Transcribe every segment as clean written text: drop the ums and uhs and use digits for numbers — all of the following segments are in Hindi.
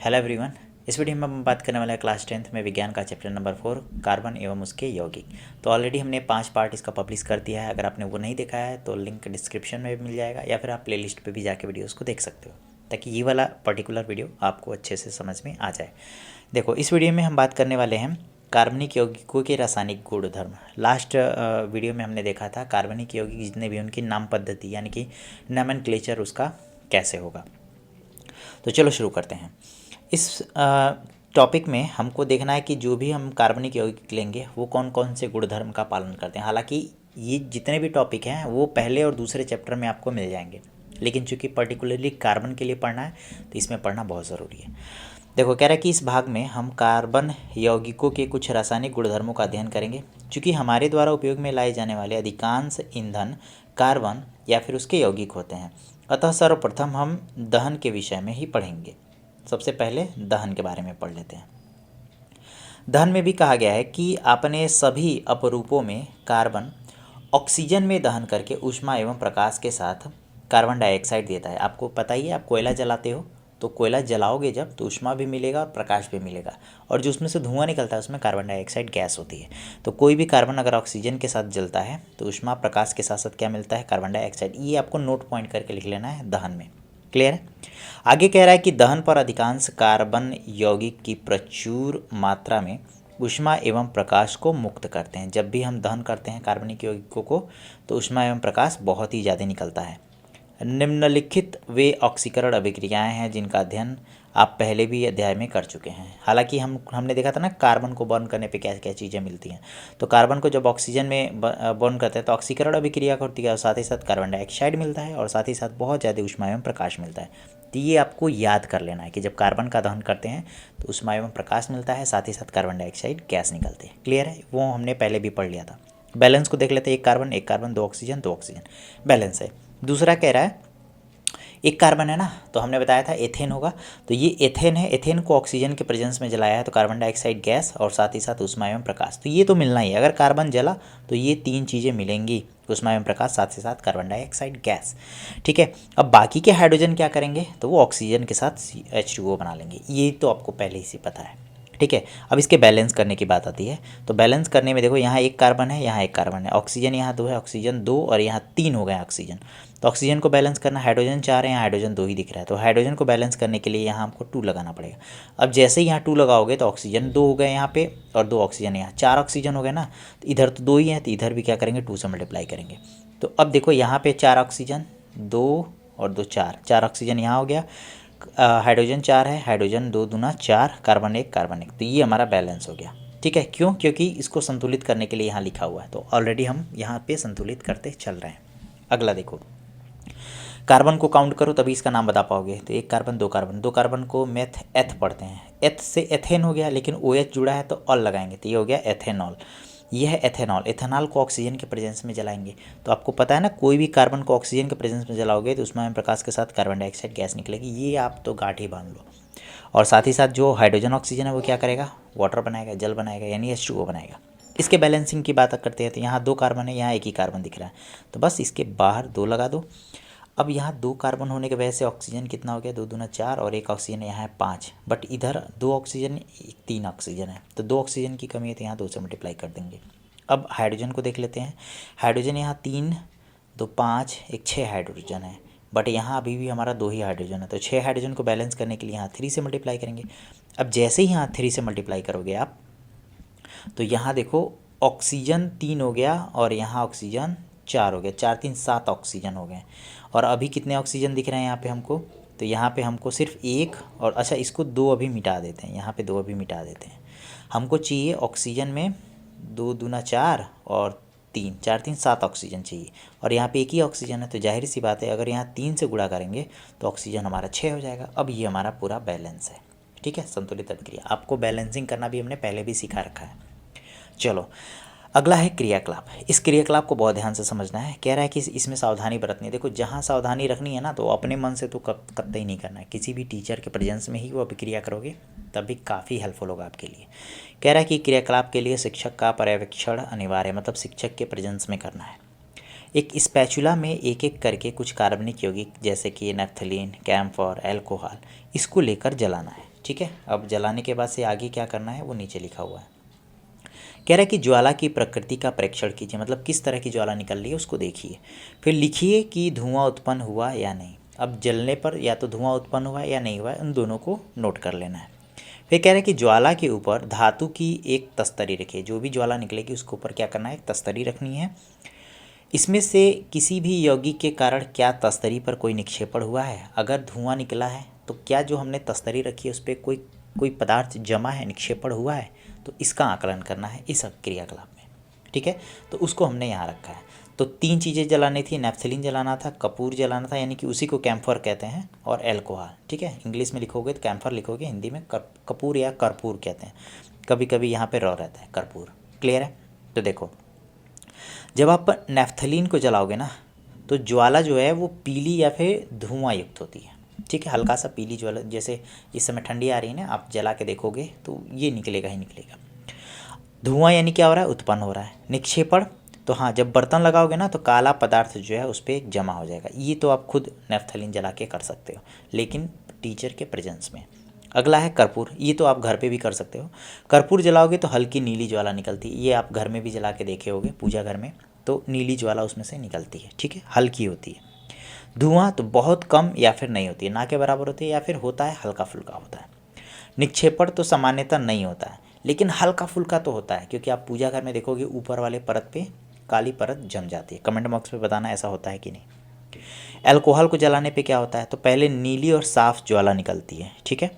Hello everyone. इस वीडियो में हम बात करने वाले हैं क्लास 10th में विज्ञान का चैप्टर नंबर 4 कार्बन एवं उसके यौगिक। तो ऑलरेडी हमने 5 पार्ट इसका पब्लिश कर दिया है। अगर आपने वो नहीं देखा है तो लिंक डिस्क्रिप्शन में भी मिल जाएगा या फिर आप प्लेलिस्ट पे भी जाके वीडियोस को देख सकते हो, ताकि ये वाला पर्टिकुलर वीडियो आपको अच्छे से समझ में आ जाए। देखो, इस वीडियो में हम बात करने वाले हैं कार्बनिक यौगिकों के रासायनिक गुणधर्म। लास्ट वीडियो में हमने देखा था कार्बनिक यौगिक जितने भी उनकी नाम पद्धति यानी कि नोमेनक्लेचर उसका कैसे होगा। तो चलो शुरू करते हैं। इस टॉपिक में हमको देखना है कि जो भी हम कार्बनिक यौगिक लेंगे वो कौन कौन से गुणधर्म का पालन करते हैं। हालांकि ये जितने भी टॉपिक हैं वो पहले और दूसरे चैप्टर में आपको मिल जाएंगे, लेकिन चूंकि पर्टिकुलरली कार्बन के लिए पढ़ना है तो इसमें पढ़ना बहुत ज़रूरी है। देखो, कह रहा है कि इस भाग में हम कार्बन यौगिकों के कुछ रासायनिक गुणधर्मों का अध्ययन करेंगे। चूँकि हमारे द्वारा उपयोग में लाए जाने वाले अधिकांश ईंधन कार्बन या फिर उसके यौगिक होते हैं, अतः सर्वप्रथम हम दहन के विषय में ही पढ़ेंगे। सबसे पहले दहन के बारे में पढ़ लेते हैं। दहन में भी कहा गया है कि अपने सभी अपरूपों में कार्बन ऑक्सीजन में दहन करके ऊष्मा एवं प्रकाश के साथ कार्बन डाइऑक्साइड देता है। आपको पता ही है, आप कोयला जलाते हो तो कोयला जलाओगे जब तो ऊष्मा भी मिलेगा और प्रकाश भी मिलेगा, और जो उसमें से धुआं निकलता है उसमें कार्बन डाइऑक्साइड गैस होती है। तो कोई भी कार्बन अगर ऑक्सीजन के साथ जलता है तो ऊष्मा प्रकाश के साथ साथ क्या मिलता है? Carbon dioxide. ये आपको नोट पॉइंट करके लिख लेना है दहन में। क्लियर है? आगे कह रहा है कि दहन पर अधिकांश कार्बन यौगिक की प्रचुर मात्रा में ऊष्मा एवं प्रकाश को मुक्त करते हैं। जब भी हम दहन करते हैं कार्बनिक यौगिकों को तो ऊष्मा एवं प्रकाश बहुत ही ज़्यादा निकलता है। निम्नलिखित वे ऑक्सीकरण अभिक्रियाएं हैं जिनका अध्ययन आप पहले भी अध्याय में कर चुके हैं। हालांकि हमने देखा था ना कार्बन को बर्न करने पे क्या क्या चीज़ें मिलती हैं। तो कार्बन को जब ऑक्सीजन में बर्न करते हैं तो ऑक्सीकरण अभिक्रिया होती है और साथ ही साथ कार्बन डाइऑक्साइड मिलता है और साथ ही साथ बहुत ज़्यादा ऊष्मा एवं प्रकाश मिलता है। तो ये आपको याद कर लेना है कि जब कार्बन का दहन करते हैं तो ऊष्मा एवं प्रकाश मिलता है, साथ ही साथ कार्बन डाइऑक्साइड गैस निकलते हैं। क्लियर है? वो हमने पहले भी पढ़ लिया था। बैलेंस को देख लेते हैं। एक कार्बन दो ऑक्सीजन बैलेंस है। दूसरा कह रहा है एक कार्बन है ना, तो हमने बताया था एथेन होगा, तो ये एथेन है। एथेन को ऑक्सीजन के प्रेजेंस में जलाया है तो कार्बन डाइऑक्साइड गैस और साथ ही साथ ऊष्मा एवं प्रकाश, तो ये तो मिलना ही है। अगर कार्बन जला तो ये तीन चीज़ें मिलेंगी, ऊष्मा एवं प्रकाश साथ ही साथ कार्बन डाइऑक्साइड गैस। ठीक है, अब बाकी के हाइड्रोजन क्या करेंगे तो वो ऑक्सीजन के साथ H2O बना लेंगे। ये तो आपको पहले ही से पता है। ठीक है, अब इसके बैलेंस करने की बात आती है। तो बैलेंस करने में देखो, यहाँ एक कार्बन है, यहाँ एक कार्बन है, ऑक्सीजन यहाँ दो है, ऑक्सीजन दो और यहाँ तीन हो गए ऑक्सीजन। तो ऑक्सीजन को बैलेंस करना, हाइड्रोजन चार है, यहाँ हाइड्रोजन दो ही दिख रहा है, तो हाइड्रोजन को बैलेंस करने के लिए यहाँ हमको 2 लगाना पड़ेगा। अब जैसे ही यहाँ 2 लगाओगे तो ऑक्सीजन 2 हो गए यहाँ पे और 2 ऑक्सीजन यहाँ, 4 ऑक्सीजन हो गए ना। तो इधर तो 2 ही है तो इधर भी क्या करेंगे 2 से मल्टीप्लाई करेंगे। तो अब देखो यहाँ पे 4 ऑक्सीजन, 2 और 2 4, 4 ऑक्सीजन यहाँ हो गया। हाइड्रोजन 4 है, हाइड्रोजन 2 दूना 4, कार्बन 1 कार्बन 1, तो ये हमारा बैलेंस हो गया। ठीक है, क्यों? क्योंकि इसको संतुलित करने के लिए यहाँ लिखा हुआ है, तो ऑलरेडी हम यहाँ पे संतुलित करते चल रहे हैं। अगला देखो, कार्बन को काउंट करो तभी इसका नाम बता पाओगे। तो एक कार्बन दो कार्बन, दो कार्बन को मेथ एथ पढ़ते हैं, एथ से एथेन हो गया, लेकिन ओ एच जुड़ा है तो ऑल लगाएंगे तो ये हो गया एथेनॉल। ये है एथेनॉल। एथेनॉल को ऑक्सीजन के प्रेजेंस में जलाएंगे। तो आपको पता है ना, कोई भी कार्बन को ऑक्सीजन के प्रेजेंस में जलाओगे तो उसमें प्रकाश के साथ कार्बन डाइऑक्साइड गैस निकलेगी। ये आप तो गांठ ही बांध लो। और साथ ही साथ जो हाइड्रोजन ऑक्सीजन है वो क्या करेगा? वाटर बनाएगा, जल बनाएगा, यानी H2O बनाएगा। इसके बैलेंसिंग की बात करते हैं तो यहाँ 2 कार्बन है, यहाँ एक ही कार्बन दिख रहा है, तो बस इसके बाहर 2 लगा दो। अब यहाँ 2 कार्बन होने की वजह से ऑक्सीजन कितना हो गया? 2 दूना 4 और एक ऑक्सीजन यहाँ है 5, बट इधर 2 ऑक्सीजन 3 ऑक्सीजन है, तो 2 ऑक्सीजन की कमी है तो यहाँ 2 से मल्टीप्लाई कर देंगे। अब हाइड्रोजन को देख लेते हैं। हाइड्रोजन यहाँ 3 2 5 एक 6 हाइड्रोजन है, बट यहाँ अभी भी हमारा 2 ही हाइड्रोजन है, तो 6 हाइड्रोजन को बैलेंस करने के लिए यहाँ 3 से मल्टीप्लाई करेंगे। अब जैसे ही यहाँ 3 से मल्टीप्लाई करोगे आप तो यहाँ देखो ऑक्सीजन 3 हो गया और यहाँ ऑक्सीजन 4 हो गया, 4 3 7 ऑक्सीजन हो गए। और अभी कितने ऑक्सीजन दिख रहे हैं यहाँ पे हमको? तो यहाँ पे हमको सिर्फ एक, और अच्छा इसको 2 अभी मिटा देते हैं, यहाँ पे 2 अभी मिटा देते हैं। हमको चाहिए ऑक्सीजन में 2 दूना 4 और 3, 4 3 7 ऑक्सीजन चाहिए, और यहाँ पे एक ही ऑक्सीजन है, तो जाहिर सी बात है अगर यहाँ 3 से गुणा करेंगे तो ऑक्सीजन हमारा 6 हो जाएगा। अब ये हमारा पूरा बैलेंस है। ठीक है, संतुलित अभिक्रिया। आपको बैलेंसिंग करना भी हमने पहले भी सिखा रखा है। चलो, अगला है क्रियाकलाप। इस क्रियाकलाप को बहुत ध्यान से समझना है। कह रहा है कि इसमें सावधानी बरतनी है। देखो, जहाँ सावधानी रखनी है ना तो अपने मन से तो कतई नहीं करना है, किसी भी टीचर के प्रेजेंस में ही वो अभिक्रिया करोगे तब भी काफ़ी हेल्पफुल होगा आपके लिए। कह रहा है कि क्रियाकलाप के लिए शिक्षक का पर्यवेक्षण अनिवार्य है, मतलब शिक्षक के प्रेजेंस में करना है। एक स्पैचुला में एक एक करके कुछ कार्बनिक यौगिक जैसे कि नैफ्थलीन, कैम्फर, एल्कोहल, इसको लेकर जलाना है। ठीक है, अब जलाने के बाद से आगे क्या करना है वो नीचे लिखा हुआ है। कह रहा है कि ज्वाला की प्रकृति का परीक्षण कीजिए, मतलब किस तरह की ज्वाला निकल रही है उसको देखिए, फिर लिखिए कि धुआं उत्पन्न हुआ या नहीं। अब जलने पर या तो धुआं उत्पन्न हुआ या नहीं हुआ, उन दोनों को नोट कर लेना है। फिर कह रहे हैं कि ज्वाला के ऊपर धातु की एक तस्तरी रखिए, जो भी ज्वाला निकलेगी उसके ऊपर क्या करना है, एक तस्तरी रखनी है। इसमें से किसी भी यौगिक के कारण क्या तस्तरी पर कोई निक्षेपण हुआ है, अगर धुआं निकला है तो क्या जो हमने तस्तरी रखी है उस पर कोई कोई पदार्थ जमा है, निक्षेपण हुआ है, तो इसका आकलन करना है इस क्रियाकलाप में। ठीक है, तो उसको हमने यहाँ रखा है। तो 3 चीज़ें जलानी थी, नैप्थलीन जलाना था, कपूर जलाना था यानी कि उसी को कैम्फर कहते हैं, और एल्कोहल। ठीक है, इंग्लिश में लिखोगे तो कैम्फर लिखोगे, हिंदी में कपूर या कर्पूर कहते हैं, कभी कभी यहाँ पे रॉ रहता है कर्पूर। क्लियर है? तो देखो, जब आप नैप्थलीन को जलाओगे ना तो ज्वाला जो है वो पीली या फिर धुआं युक्त होती है। ठीक है, हल्का सा पीली ज्वाला, जैसे इस समय ठंडी आ रही है ना, आप जला के देखोगे तो ये निकलेगा ही निकलेगा। धुआं यानी क्या हो रहा है, उत्पन्न हो रहा है। निक्षेपण, तो हाँ, जब बर्तन लगाओगे ना तो काला पदार्थ जो है उस पर जमा हो जाएगा। ये तो आप खुद नैप्थलीन जला के कर सकते हो, लेकिन टीचर के प्रेजेंस में। अगला है कर्पूर, ये तो आप घर पे भी कर सकते हो। कर्पूर जलाओगे तो हल्की नीली ज्वाला निकलती है, ये आप घर में भी जला के देखे होगे पूजा घर में, तो नीली ज्वाला उसमें से निकलती है। ठीक है, हल्की होती है। धुआं तो बहुत कम या फिर नहीं होती है, ना के बराबर होती है, या फिर होता है हल्का फुल्का होता है। निक्षेपण तो सामान्यतः नहीं होता है, लेकिन हल्का फुल्का तो होता है, क्योंकि आप पूजा घर में देखोगे ऊपर वाले परत पे काली परत जम जाती है। कमेंट बॉक्स में बताना ऐसा होता है कि नहीं। अल्कोहल को जलाने पे क्या होता है, तो पहले नीली और साफ ज्वाला निकलती है। ठीक है,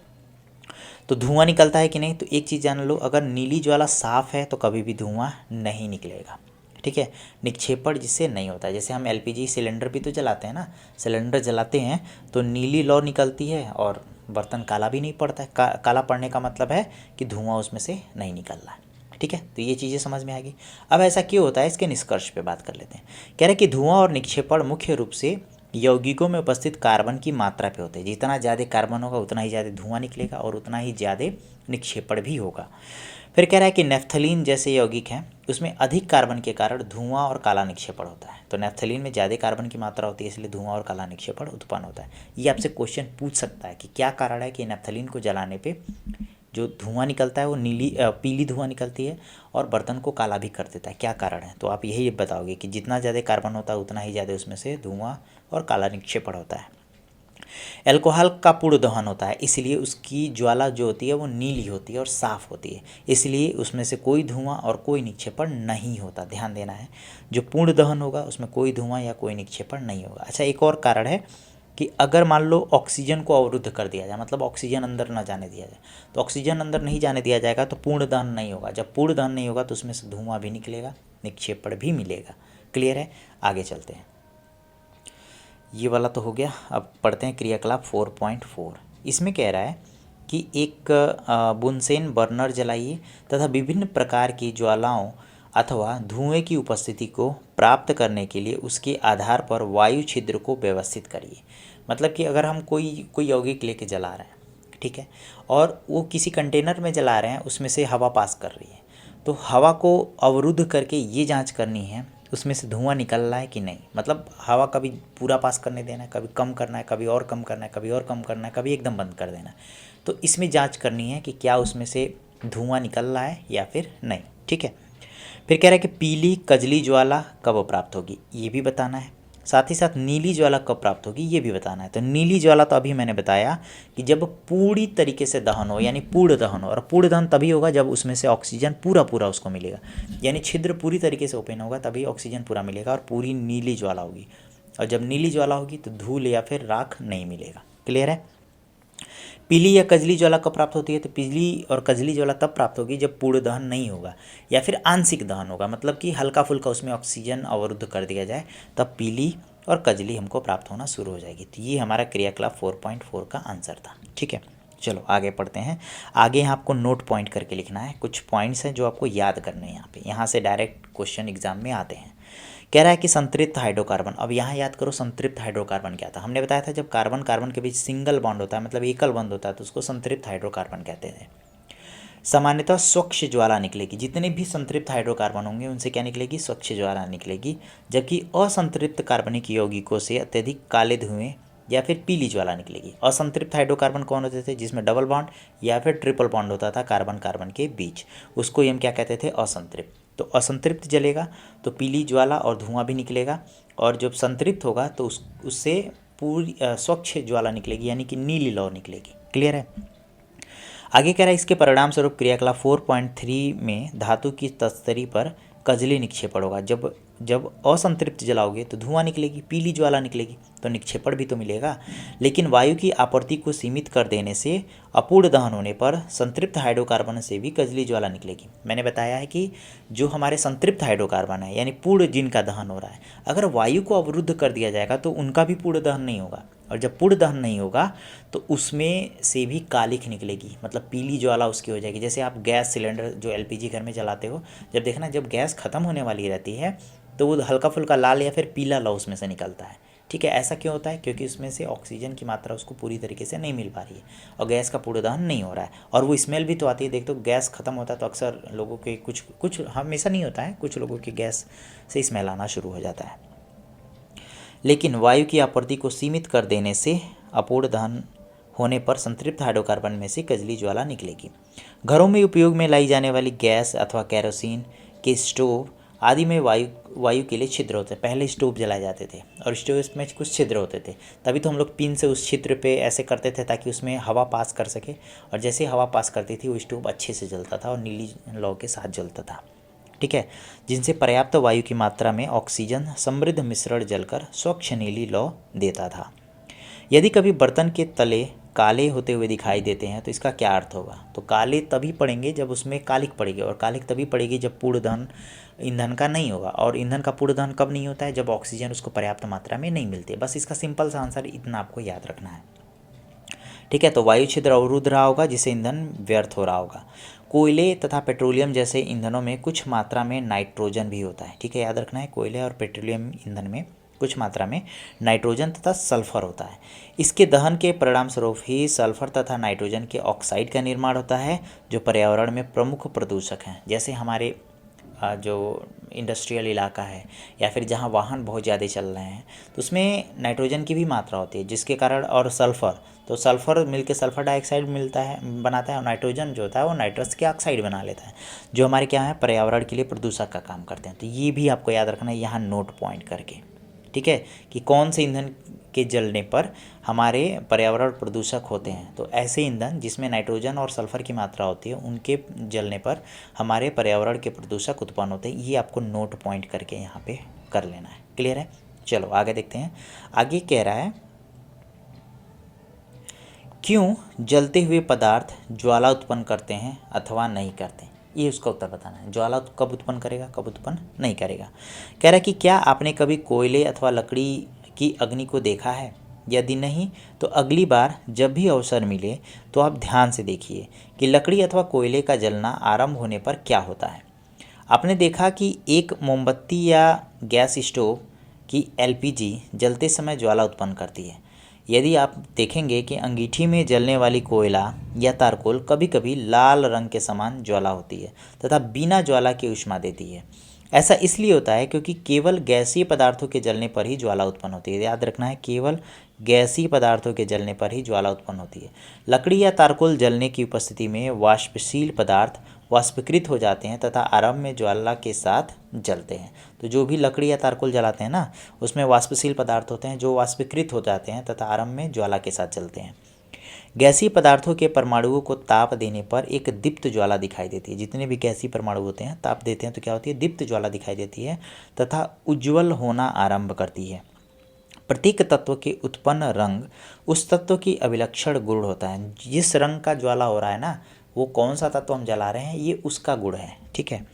तो धुआं निकलता है कि नहीं, तो एक चीज़ जान लो, अगर नीली ज्वाला साफ है तो कभी भी धुआं नहीं निकलेगा। ठीक है, निक्षेपण जिससे नहीं होता है, जैसे हम एलपीजी सिलेंडर भी तो जलाते हैं ना, सिलेंडर जलाते हैं तो नीली लौ निकलती है और बर्तन काला भी नहीं पड़ता है। काला पड़ने का मतलब है कि धुआं उसमें से नहीं निकल रहा है। ठीक है, तो ये चीज़ें समझ में आ गई। अब ऐसा क्यों होता है, इसके निष्कर्ष पे बात कर लेते हैं। कह रहे कि धुआं और निक्षेपण मुख्य रूप से यौगिकों में उपस्थित कार्बन की मात्रा पे होते हैं। जितना ज़्यादा कार्बन होगा उतना ही ज़्यादा धुआं निकलेगा और उतना ही ज़्यादा निक्षेपण भी होगा। फिर कह रहा है कि नैप्थलीन जैसे यौगिक हैं उसमें अधिक कार्बन के कारण धुआं और काला निक्षेपण होता है। तो नैप्थलीन में ज़्यादा कार्बन की मात्रा होती है, इसलिए धुआं और काला निक्षेपण उत्पन्न होता है। ये आपसे क्वेश्चन पूछ सकता है कि क्या कारण है कि नैप्थलीन को जलाने पे जो धुआं निकलता है वो पीली धुआं निकलती है और बर्तन को काला भी कर देता है, क्या कारण है। तो आप यही बताओगे कि जितना ज़्यादा कार्बन होता है उतना ही ज़्यादा उसमें से धुआं और काला निक्षेपण होता है। अल्कोहल का पूर्ण दहन होता है, इसलिए उसकी ज्वाला जो होती है वो नीली होती है और साफ़ होती है, इसलिए उसमें से कोई धुआं और कोई निक्षेपण नहीं होता। ध्यान देना है, जो पूर्ण दहन होगा उसमें कोई धुआं या कोई निक्षेपण नहीं होगा। अच्छा, एक और कारण है कि अगर मान लो ऑक्सीजन को अवरुद्ध कर दिया जाए, मतलब ऑक्सीजन अंदर ना जाने दिया जाए, तो ऑक्सीजन अंदर नहीं जाने दिया जाएगा तो पूर्ण दहन नहीं होगा। जब पूर्ण दहन नहीं होगा तो उसमें से धुआं भी निकलेगा, निक्षेपण भी मिलेगा। क्लियर है? आगे चलते हैं। ये वाला तो हो गया। अब पढ़ते हैं क्रियाकलाप 4.4। इसमें कह रहा है कि एक बुनसेन बर्नर जलाइए तथा विभिन्न प्रकार की ज्वालाओं अथवा धुएं की उपस्थिति को प्राप्त करने के लिए उसके आधार पर वायु छिद्र को व्यवस्थित करिए। मतलब कि अगर हम कोई यौगिक लेके जला रहे हैं, ठीक है, और वो किसी कंटेनर में जला रहे हैं, उसमें से हवा पास कर रही है, तो हवा को अवरुद्ध करके ये जांच करनी है उसमें से धुआं निकल रहा है कि नहीं। मतलब हवा कभी पूरा पास करने देना है, कभी कम करना है, कभी और कम करना है, कभी और कम करना है, कभी एकदम बंद कर देना है। तो इसमें जांच करनी है कि क्या उसमें से धुआं निकल रहा है या फिर नहीं। ठीक है, फिर कह रहा है कि पीली कजली ज्वाला कब प्राप्त होगी, ये भी बताना है। साथ ही साथ नीली ज्वाला कब प्राप्त होगी ये भी बताना है। तो नीली ज्वाला तो अभी मैंने बताया कि जब पूरी तरीके से दहन हो, यानी पूर्ण दहन हो, और पूर्ण दहन तभी होगा जब उसमें से ऑक्सीजन पूरा उसको मिलेगा, यानी छिद्र पूरी तरीके से ओपन होगा तभी ऑक्सीजन पूरा मिलेगा और पूरी नीली ज्वाला होगी। और जब नीली ज्वाला होगी तो धूल या फिर राख नहीं मिलेगा। क्लियर है? पीली या कजली ज्वाला कब प्राप्त होती है, तो पीली और कजली ज्वाला तब प्राप्त होगी जब पूर्ण दहन नहीं होगा या फिर आंशिक दहन होगा, मतलब कि हल्का फुल्का उसमें ऑक्सीजन अवरुद्ध कर दिया जाए, तब पीली और कजली हमको प्राप्त होना शुरू हो जाएगी। तो ये हमारा क्रियाकलाप 4.4 का आंसर था। ठीक है, चलो आगे पढ़ते हैं। आगे यहाँ आपको नोट पॉइंट करके लिखना है, कुछ पॉइंट्स हैं जो आपको याद करने हैं। यहाँ से डायरेक्ट क्वेश्चन एग्जाम में आते हैं। कह रहा है कि संतृप्त हाइड्रोकार्बन। अब यहाँ याद करो संतृप्त हाइड्रोकार्बन क्या था। हमने बताया था जब कार्बन कार्बन के बीच सिंगल बॉन्ड होता है, मतलब एकल बंध होता है, तो उसको संतृप्त हाइड्रोकार्बन कहते थे। सामान्यतः स्वच्छ ज्वाला निकलेगी, जितने भी संतृप्त हाइड्रोकार्बन होंगे उनसे क्या निकलेगी, स्वच्छ ज्वाला निकलेगी, जबकि असंतृप्त कार्बनिक यौगिकों से अत्यधिक काले धुएं या फिर पीली ज्वाला निकलेगी। असंतृप्त हाइड्रोकार्बन कौन होते थे? जिसमें डबल बॉन्ड या फिर ट्रिपल बॉन्ड होता था कार्बन कार्बन के बीच, उसको हम क्या कहते थे? असंतृप्त। तो असंतृप्त जलेगा तो पीली ज्वाला और धुआं भी निकलेगा, और जब संतृप्त होगा तो उससे पूरी स्वच्छ ज्वाला निकलेगी, यानी कि नीली लौ निकलेगी। क्लियर है? आगे कह रहा है इसके परिणाम स्वरूप क्रियाकलाप 4.3 में धातु की तस्तरी पर कजली निक्षेपण होगा। जब जब असंतृप्त जलाओगे तो धुआं निकलेगी, पीली ज्वाला निकलेगी, तो निक्षेपण भी तो मिलेगा। लेकिन वायु की आपूर्ति को सीमित कर देने से अपूर्ण दहन होने पर संतृप्त हाइड्रोकार्बन से भी कजली ज्वाला निकलेगी। मैंने बताया है कि जो हमारे संतृप्त हाइड्रोकार्बन है, यानी पूर्ण जिनका दहन हो रहा है, अगर वायु को अवरुद्ध कर दिया जाएगा तो उनका भी पूर्ण दहन नहीं होगा, और जब पूर्ण दहन नहीं होगा तो उसमें से भी कालिख निकलेगी, मतलब पीली ज्वाला उसकी हो जाएगी। जैसे आप गैस सिलेंडर जो एलपीजी घर में जलाते हो, जब देखना जब गैस ख़त्म होने वाली रहती है तो वो हल्का फुल्का लाल या फिर पीला लौ उसमें से निकलता है। ठीक है, ऐसा क्यों होता है? क्योंकि उसमें से ऑक्सीजन की मात्रा उसको पूरी तरीके से नहीं मिल पा रही है और गैस का पूर्ण दहन नहीं हो रहा है, और वो स्मेल भी तो आती है। देख तो गैस ख़त्म होता है तो अक्सर लोगों के कुछ हमेशा नहीं होता है, कुछ लोगों की गैस से स्मेल आना शुरू हो जाता है। लेकिन वायु की आपूर्ति को सीमित कर देने से अपूर्ण दहन होने पर संतृप्त हाइड्रोकार्बन में से कजली ज्वाला निकलेगी। घरों में उपयोग में लाई जाने वाली गैस अथवा केरोसिन के स्टोव आदि में वायु के लिए छिद्र होते हैं। पहले स्टोव जलाए जाते थे और स्टोव में कुछ छिद्र होते थे, तभी तो हम लोग पिन से उस छिद्र पे ऐसे करते थे ताकि उसमें हवा पास कर सके, और जैसे हवा पास करती थी वो स्टोव अच्छे से जलता था और नीली लौ के साथ जलता था। ठीक है, जिनसे पर्याप्त वायु की मात्रा में ऑक्सीजन समृद्ध मिश्रण जलकर स्वच्छ नीली लौ देता था। यदि कभी बर्तन के तले काले होते हुए दिखाई देते हैं तो इसका क्या अर्थ होगा? तो काले तभी पड़ेंगे जब उसमें कालिख पड़ेगी, और कालिख तभी पड़ेगी जब पूर्ण दहन ईंधन का नहीं होगा। और ईंधन का पूर्ण दहन कब नहीं होता है? जब ऑक्सीजन उसको पर्याप्त मात्रा में नहीं मिलती है। बस इसका सिंपल सा आंसर इतना आपको याद रखना है। ठीक है, तो वायु छिद्र अवरुद्ध रहा होगा जिससे ईंधन व्यर्थ हो रहा होगा। कोयले तथा पेट्रोलियम जैसे ईंधनों में कुछ मात्रा में नाइट्रोजन भी होता है। ठीक है, याद रखना है, कोयले और पेट्रोलियम ईंधन में कुछ मात्रा में नाइट्रोजन तथा सल्फर होता है। इसके दहन के परिणाम स्वरूप ही सल्फर तथा नाइट्रोजन के ऑक्साइड का निर्माण होता है, जो पर्यावरण में प्रमुख प्रदूषक हैं। जैसे हमारे जो इंडस्ट्रियल इलाका है या फिर जहाँ वाहन बहुत ज़्यादा चल रहे हैं तो उसमें नाइट्रोजन की भी मात्रा होती है, जिसके कारण, और सल्फ़र, तो सल्फ़र मिलके सल्फ़र डाइऑक्साइड मिलता है, बनाता है, और नाइट्रोजन जो होता है वो नाइट्रस के ऑक्साइड बना लेता है, जो हमारे क्या है पर्यावरण के लिए प्रदूषक का काम करते हैं। तो ये भी आपको याद रखना है यहाँ नोट पॉइंट करके। ठीक है, कि कौन से ईंधन के जलने पर हमारे पर्यावरण प्रदूषक होते हैं। तो ऐसे ईंधन जिसमें नाइट्रोजन और सल्फर की मात्रा होती है उनके जलने पर हमारे पर्यावरण के प्रदूषक उत्पन्न होते हैं। ये आपको नोट पॉइंट करके यहाँ पे कर लेना है। क्लियर है? चलो आगे देखते हैं। आगे कह रहा है क्यों जलते हुए पदार्थ ज्वाला उत्पन्न करते हैं अथवा नहीं करते? ये उसका उत्तर बताना है। ज्वाला कब उत्पन्न करेगा, कब उत्पन्न नहीं करेगा। कह रहा है कि क्या आपने कभी कोयले अथवा लकड़ी की अग्नि को देखा है? यदि नहीं तो अगली बार जब भी अवसर मिले तो आप ध्यान से देखिए कि लकड़ी अथवा कोयले का जलना आरंभ होने पर क्या होता है। आपने देखा कि एक मोमबत्ती या गैस स्टोव की एलपीजी जलते समय ज्वाला उत्पन्न करती है। यदि आप देखेंगे कि अंगीठी में जलने वाली कोयला या तारकोल कभी कभी लाल रंग के समान ज्वाला होती है तथा बिना ज्वाला के ऊष्मा देती है। ऐसा इसलिए होता है क्योंकि केवल गैसीय पदार्थों के जलने पर ही ज्वाला उत्पन्न होती है। याद रखना है, केवल गैसीय पदार्थों के जलने पर ही ज्वाला उत्पन्न होती है। लकड़ी या तारकोल जलने की उपस्थिति में वाष्पशील पदार्थ वाष्पीकृत हो जाते हैं तथा आरंभ में ज्वाला के साथ जलते हैं। तो जो भी लकड़ी या तारकोल जलाते हैं ना, उसमें वाष्पशील पदार्थ होते हैं जो वाष्पीकृत हो जाते हैं तथा आरंभ में ज्वाला के साथ जलते हैं। गैसीय पदार्थों के परमाणुओं को ताप देने पर एक दीप्त ज्वाला दिखाई देती है। जितने भी गैसीय परमाणु होते हैं ताप देते हैं तो क्या होती है? दीप्त ज्वाला दिखाई देती है तथा उज्ज्वल होना आरंभ करती है। प्रत्येक तत्व के उत्पन्न रंग उस तत्व की अभिलक्षण गुण होता है। जिस रंग का ज्वाला हो रहा है ना, वो कौन सा तत्व हम जला रहे हैं, ये उसका गुण है। ठीक है,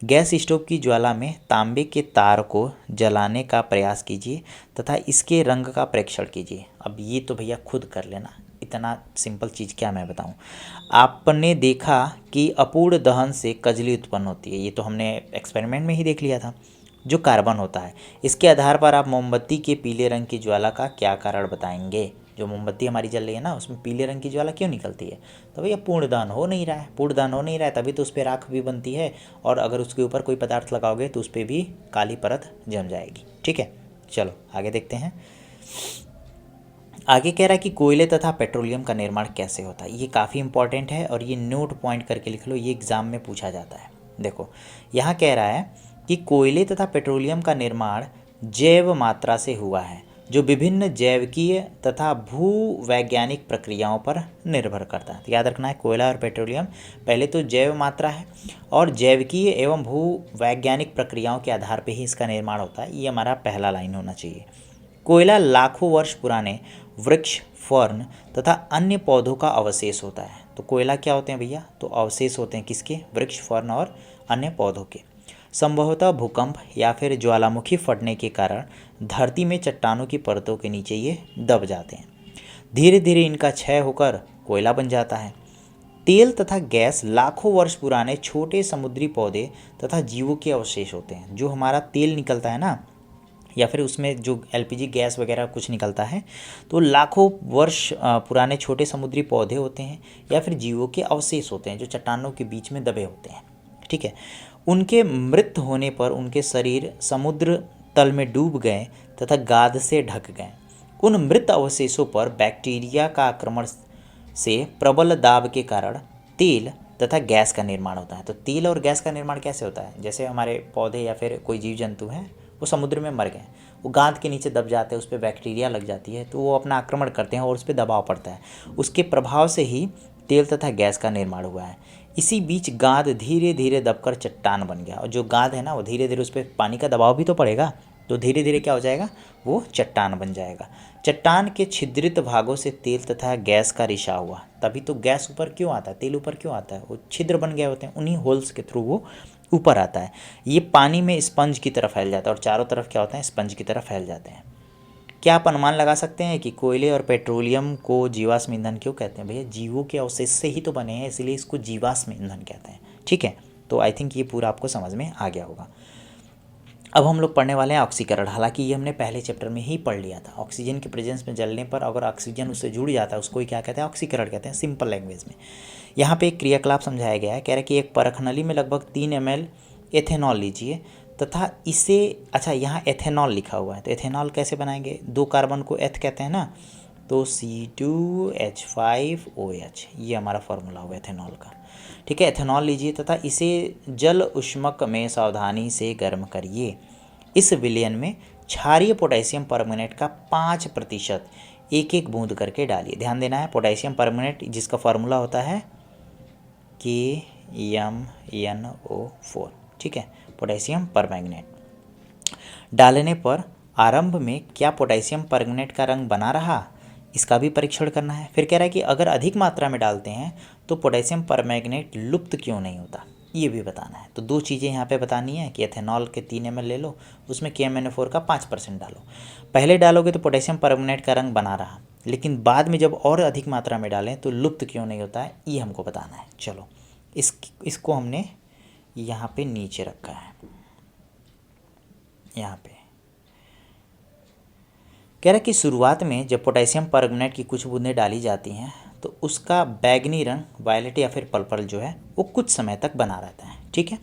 गैस स्टोव की ज्वाला में तांबे के तार को जलाने का प्रयास कीजिए तथा इसके रंग का परीक्षण कीजिए। अब ये तो भैया खुद कर लेना, इतना सिंपल चीज़ क्या मैं बताऊं। आपने देखा कि अपूर्ण दहन से कजली उत्पन्न होती है, ये तो हमने एक्सपेरिमेंट में ही देख लिया था, जो कार्बन होता है। इसके आधार पर आप मोमबत्ती के पीले रंग की ज्वाला का क्या कारण बताएंगे? जो मोमबत्ती हमारी जल रही है ना, उसमें पीले रंग की ज्वाला क्यों निकलती है? तो भैया पूर्ण दहन हो नहीं रहा है। पूर्ण दहन हो नहीं रहा है तभी तो उस पर राख भी बनती है, और अगर उसके ऊपर कोई पदार्थ लगाओगे तो उस पर भी काली परत जम जाएगी। ठीक है, चलो आगे देखते हैं। आगे कह रहा है कि कोयले तथा पेट्रोलियम का निर्माण कैसे होता है। ये काफ़ी इंपॉर्टेंट है और ये नोट पॉइंट करके लिख लो, ये एग्ज़ाम में पूछा जाता है। देखो यहाँ कह रहा है कि कोयले तथा पेट्रोलियम का निर्माण जैव मात्रा से हुआ है जो विभिन्न जैविकीय तथा भूवैज्ञानिक प्रक्रियाओं पर निर्भर करता है। तो याद रखना है, कोयला और पेट्रोलियम पहले तो जैव मात्रा है और जैविकीय एवं भूवैज्ञानिक प्रक्रियाओं के आधार पर ही इसका निर्माण होता है। ये हमारा पहला लाइन होना चाहिए। कोयला लाखों वर्ष पुराने वृक्ष, फर्न तथा अन्य पौधों का अवशेष होता है। तो कोयला क्या होते हैं भैया? तो अवशेष होते हैं किसके? वृक्ष, फर्न और अन्य पौधों के। संभवतः भूकंप या फिर ज्वालामुखी फटने के कारण धरती में चट्टानों की परतों के नीचे ये दब जाते हैं। धीरे धीरे इनका क्षय होकर कोयला बन जाता है। तेल तथा गैस लाखों वर्ष पुराने छोटे समुद्री पौधे तथा जीवों के अवशेष होते हैं। जो हमारा तेल निकलता है ना, या फिर उसमें जो एलपीजी गैस वगैरह कुछ निकलता है, तो लाखों वर्ष पुराने छोटे समुद्री पौधे होते हैं या फिर जीवों के अवशेष होते हैं जो चट्टानों के बीच में दबे होते हैं। ठीक है, उनके मृत होने पर उनके शरीर समुद्र तल में डूब गए तथा गाद से ढक गए। उन मृत अवशेषों पर बैक्टीरिया का आक्रमण से प्रबल दाब के कारण तेल तथा गैस का निर्माण होता है। तो तेल और गैस का निर्माण कैसे होता है? जैसे हमारे पौधे या फिर कोई जीव जंतु हैं, वो समुद्र में मर गए, वो गाद के नीचे दब जाते हैं, उस पर बैक्टीरिया लग जाती है, तो वो अपना आक्रमण करते हैं और उस पर दबाव पड़ता है। उसके प्रभाव से ही तेल तथा गैस का निर्माण हुआ है। इसी बीच गाद धीरे धीरे दबकर चट्टान बन गया, और जो गाद है ना, वो धीरे धीरे उस पर पानी का दबाव भी तो पड़ेगा, तो धीरे धीरे क्या हो जाएगा? वो चट्टान बन जाएगा। चट्टान के छिद्रित भागों से तेल तथा गैस का रिसाव हुआ। तभी तो गैस ऊपर क्यों आता है, तेल ऊपर क्यों आता है? वो छिद्र बन गए होते हैं, उन्हीं होल्स के थ्रू वो ऊपर आता है। ये पानी में स्पंज की तरह फैल जाता है और चारों तरफ क्या होता है? स्पंज की तरह फैल जाते हैं। क्या आप अनुमान लगा सकते हैं कि कोयले और पेट्रोलियम को जीवाश्म ईंधन क्यों कहते हैं? भैया जीवों के अवशेष से ही तो बने हैं, इसलिए इसको जीवाश्म ईंधन कहते हैं। ठीक है, तो आई थिंक ये पूरा आपको समझ में आ गया होगा। अब हम लोग पढ़ने वाले हैं ऑक्सीकरण। हालांकि ये हमने पहले चैप्टर में ही पढ़ लिया था। ऑक्सीजन के प्रेजेंस में जलने पर अगर ऑक्सीजन उससे जुड़ जाता है, उसको ही क्या कहते हैं? ऑक्सीकरण कहते हैं, सिंपल लैंग्वेज में। यहाँ पे एक क्रियाकलाप समझाया गया है। कह रहा है कि एक परखनली में लगभग 3 ml एथेनॉल लीजिए तथा इसे, अच्छा यहाँ एथेनॉल लिखा हुआ है, तो एथेनॉल कैसे बनाएंगे? 2 कार्बन को एथ कहते हैं ना, तो C2H5OH, ये हमारा फॉर्मूला हुआ एथेनॉल का। ठीक है, एथेनॉल लीजिए तथा इसे जल उष्मक में सावधानी से गर्म करिए। इस विलयन में क्षारीय पोटेशियम परमैंगनेट का 5% एक एक बूंद करके डालिए। ध्यान देना है, पोटेशियम परमैंगनेट जिसका फॉर्मूला होता है KMnO4। ठीक है, पोटेशियम परमैंगनेट डालने पर आरंभ में क्या पोटेशियम परमैंगनेट का रंग बना रहा, इसका भी परीक्षण करना है। फिर कह रहा है कि अगर अधिक मात्रा में डालते हैं तो पोटेशियम परमैंगनेट लुप्त क्यों नहीं होता, ये भी बताना है। तो 2 चीज़ें यहाँ पे बतानी है कि एथेनॉल के 3 ml ले लो, उसमें KMnO4 का 5% डालो। पहले डालोगे तो पोटेशियम परमैंगनेट का रंग बना रहा, लेकिन बाद में जब और अधिक मात्रा में डालें तो लुप्त क्यों नहीं होता है, ये हमको बताना है। चलो इसको हमने यहाँ पे नीचे रखा है। यहाँ पे कह रहा है कि शुरुआत में जब पोटेशियम परमैंगनेट की कुछ बूंदें डाली जाती हैं तो उसका बैगनी रंग, वायलेट या फिर पर्पल जो है, वो कुछ समय तक बना रहता है। ठीक है,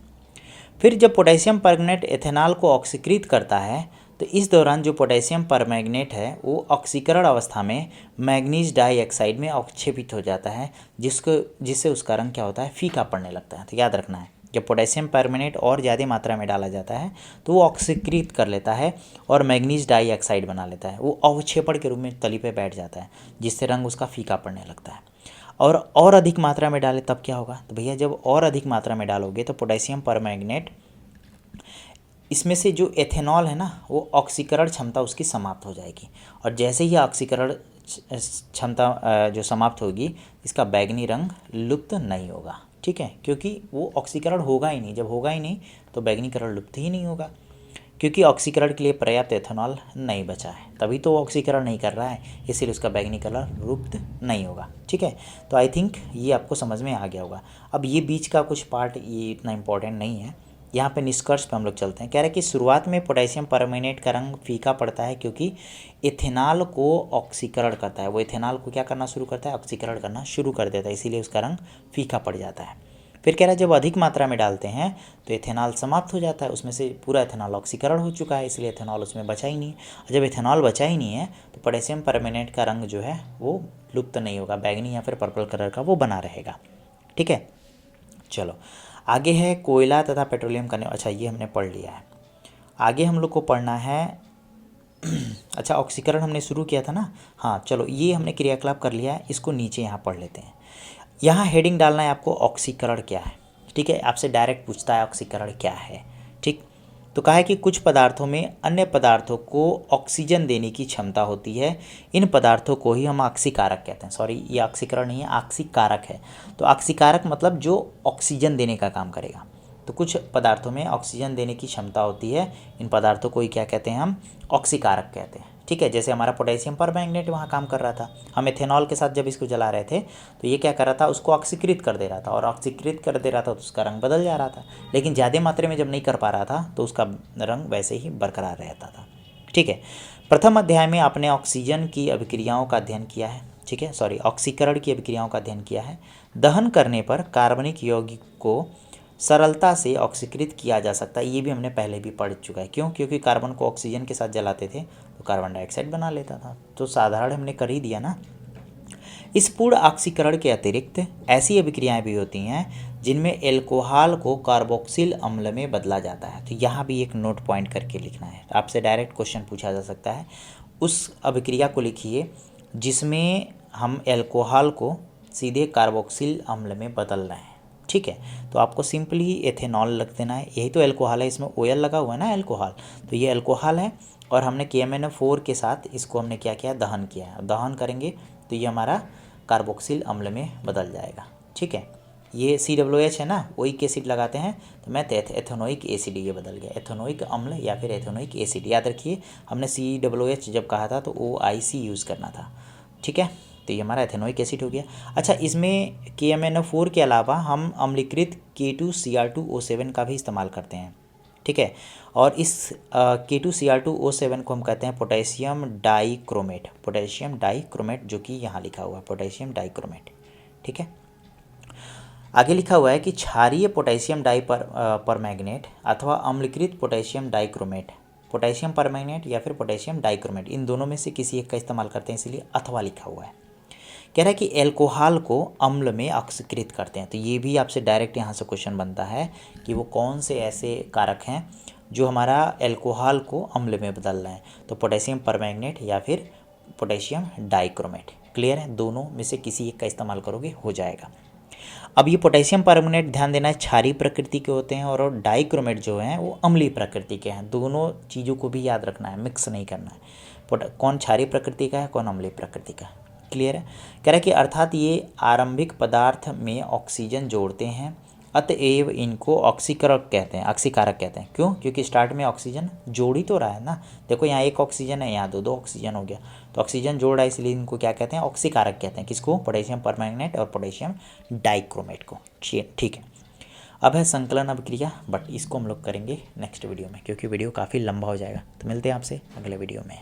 फिर जब पोटेशियम परमैंगनेट एथेनॉल को ऑक्सीकृत करता है तो इस दौरान जो पोटेशियम परमैंगनेट है वो ऑक्सीकरण अवस्था में मैग्नीज डाइऑक्साइड में अवक्षेपित हो जाता है, जिससे उसका रंग क्या होता है? फीका पड़ने लगता है। तो याद रखना है, जब पोटेशियम परमैंगनेट और ज़्यादा मात्रा में डाला जाता है तो वो ऑक्सीकृत कर लेता है और मैग्नीज डाइऑक्साइड बना लेता है। वो अवक्षेपण के रूप में तली पे बैठ जाता है, जिससे रंग उसका फीका पड़ने लगता है। और अधिक मात्रा में डाले तब क्या होगा? तो भैया जब और अधिक मात्रा में डालोगे तो पोटेशियम परमैंगनेट, इसमें से जो एथेनॉल है ना, वो ऑक्सीकरण क्षमता उसकी समाप्त हो जाएगी, और जैसे ही ऑक्सीकरण क्षमता जो समाप्त होगी, इसका बैगनी रंग लुप्त नहीं होगा। ठीक है, क्योंकि वो ऑक्सीकरण होगा ही नहीं। जब होगा ही नहीं तो बैगनीकरण लुप्त ही नहीं होगा, क्योंकि ऑक्सीकरण के लिए पर्याप्त एथेनॉल नहीं बचा है, तभी तो वो ऑक्सीकरण नहीं कर रहा है, इसीलिए उसका बैगनीकरण लुप्त नहीं होगा। ठीक है, तो आई थिंक ये आपको समझ में आ गया होगा। अब ये बीच का कुछ पार्ट ये इतना इम्पोर्टेंट नहीं है। यहाँ पे निष्कर्ष पे हम लोग चलते हैं। कह रहे हैं कि शुरुआत में पोटेशियम परमैंगनेट का रंग फीका पड़ता है क्योंकि एथेनॉल को ऑक्सीकरण करता है। वो एथेनॉल को क्या करना शुरू करता है? ऑक्सीकरण करना शुरू कर देता है, इसीलिए उसका रंग फीका पड़ जाता है। फिर कह रहा है जब अधिक मात्रा में डालते हैं तो एथेनॉल समाप्त हो जाता है, उसमें से पूरा एथेनॉल ऑक्सीकरण हो चुका है, इसलिए एथेनॉल उसमें बचा ही नहीं है। और जब एथेनॉल बचा ही नहीं है तो पोटेशियम परमैंगनेट का रंग जो है वो लुप्त नहीं होगा, बैगनी या फिर पर्पल कलर का वो बना रहेगा। ठीक है, चलो आगे है कोयला तथा पेट्रोलियम का। अच्छा ये हमने पढ़ लिया है। आगे हम लोग को पढ़ना है अच्छा ऑक्सीकरण हमने शुरू किया था ना, हाँ चलो ये हमने क्रियाकलाप कर लिया है, इसको नीचे यहाँ पढ़ लेते हैं। यहाँ हेडिंग डालना है आपको ऑक्सीकरण क्या है। ठीक है, आपसे डायरेक्ट पूछता है ऑक्सीकरण क्या है। ठीक, तो कहा है कि कुछ पदार्थों में अन्य पदार्थों को ऑक्सीजन देने की क्षमता होती है, इन पदार्थों को ही हम ऑक्सीकारक कहते हैं। सॉरी ये ऑक्सीकरण नहीं है, ऑक्सीकारक है। तो ऑक्सीकारक मतलब जो ऑक्सीजन देने का काम करेगा। तो कुछ पदार्थों में ऑक्सीजन देने की क्षमता होती है, इन पदार्थों को ही क्या कहते हैं हम, ऑक्सीकारक कहते हैं। ठीक है, जैसे हमारा पोटेशियम परमैंगनेट वहाँ काम कर रहा था, हम एथेनॉल के साथ जब इसको जला रहे थे तो ये क्या कर रहा था, उसको ऑक्सीकृत कर दे रहा था, और ऑक्सीकृत कर दे रहा था तो उसका रंग बदल जा रहा था। लेकिन ज़्यादा मात्रा में जब नहीं कर पा रहा था तो उसका रंग वैसे ही बरकरार रहता था। ठीक है, प्रथम अध्याय में आपने ऑक्सीजन की अभिक्रियाओं का अध्ययन किया है। ठीक है, सॉरी ऑक्सीकरण की अभिक्रियाओं का अध्ययन किया है। दहन करने पर कार्बनिक यौगिक को सरलता से ऑक्सीकृत किया जा सकता है, ये भी हमने पहले भी पढ़ चुका है। क्यों, क्योंकि कार्बन को ऑक्सीजन के साथ जलाते थे तो कार्बन डाइऑक्साइड बना लेता था, तो साधारण हमने कर ही दिया ना। इस पूर्ण ऑक्सीकरण के अतिरिक्त ऐसी अभिक्रियाएं भी होती हैं जिनमें एल्कोहल को कार्बोक्सिल अम्ल में बदला जाता है। तो यहाँ भी एक नोट पॉइंट करके लिखना है, आपसे डायरेक्ट क्वेश्चन पूछा जा सकता है। उस अभिक्रिया को लिखिए जिसमें हम एल्कोहल को सीधे कार्बोक्सिल अम्ल में बदल रहे हैं। ठीक है, तो आपको सिंपली एथेनॉल लग देना है, यही तो एल्कोहल है, इसमें ओएल लगा हुआ है ना एल्कोहल, तो ये एल्कोहल है। और हमने KMnO4 के साथ इसको हमने क्या किया, दहन किया है। दहन करेंगे तो ये हमारा कार्बोक्सिल अम्ल में बदल जाएगा। ठीक है, ये COOH है ना, ओइक एसिड लगाते हैं तो मैं एथेनोइक एसिड, ये बदल गया एथेनोइक अम्ल या फिर एथेनोइक एसिड। याद रखिए हमने COOH जब कहा था तो OIC यूज़ करना था। ठीक है, तो ये हमारा एथेनोइक एसिड हो गया। अच्छा, इसमें KMnO4 के अलावा हम अम्लीकृत K2Cr2O7 का भी इस्तेमाल करते हैं। ठीक है, और इस K2Cr2O7 को हम कहते हैं पोटेशियम डाइक्रोमेट। पोटेशियम डाइक्रोमेट जो कि यहाँ लिखा हुआ है पोटेशियम डाइक्रोमेट। ठीक है, आगे लिखा हुआ है कि क्षारीय पोटेशियम परमैंगनेट अथवा अम्लीकृत पोटेशियम डाइक्रोमेट, पोटेशियम परमैंगनेट या फिर पोटेशियम डाइक्रोमेट, इन दोनों में से किसी एक का इस्तेमाल करते हैं, इसलिए अथवा लिखा हुआ है। कह रहा है कि एल्कोहल को अम्ल में ऑक्सीकृत करते हैं। तो ये भी आपसे डायरेक्ट यहाँ से क्वेश्चन बनता है कि वो कौन से ऐसे कारक हैं जो हमारा एल्कोहल को अम्ल में बदल रहे हैं। तो पोटेशियम परमैंगनेट या फिर पोटेशियम डाइक्रोमेट। क्लियर है, दोनों में से किसी एक का इस्तेमाल करोगे हो जाएगा। अब ये पोटेशियम परमैंगनेट ध्यान देना है क्षारीय प्रकृति के होते हैं, और डाइक्रोमेट जो हैं वो अम्लीय प्रकृति के हैं। दोनों चीज़ों को भी याद रखना है, मिक्स नहीं करना है, कौन क्षारीय प्रकृति का है कौन अम्लीय प्रकृति का। क्लियर है, कह रहा है कि अर्थात ये आरंभिक पदार्थ में ऑक्सीजन जोड़ते हैं, अतएव इनको ऑक्सीकारक कहते हैं, ऑक्सीकारक कहते हैं। क्यों, क्योंकि स्टार्ट में ऑक्सीजन जोड़ ही तो रहा है ना। देखो यहाँ एक ऑक्सीजन है, यहाँ दो ऑक्सीजन हो गया, तो ऑक्सीजन जोड़ रहा है, इसलिए इनको क्या कहते हैं, ऑक्सीकारक कहते हैं। किसको, पोटेशियम परमैंगनेट और पोटेशियम डाइक्रोमेट को। ठीक है, अब है संकलन अभिक्रिया, बट इसको हम लोग करेंगे नेक्स्ट वीडियो में, क्योंकि वीडियो काफ़ी लंबा हो जाएगा। तो मिलते हैं आपसे अगले वीडियो में।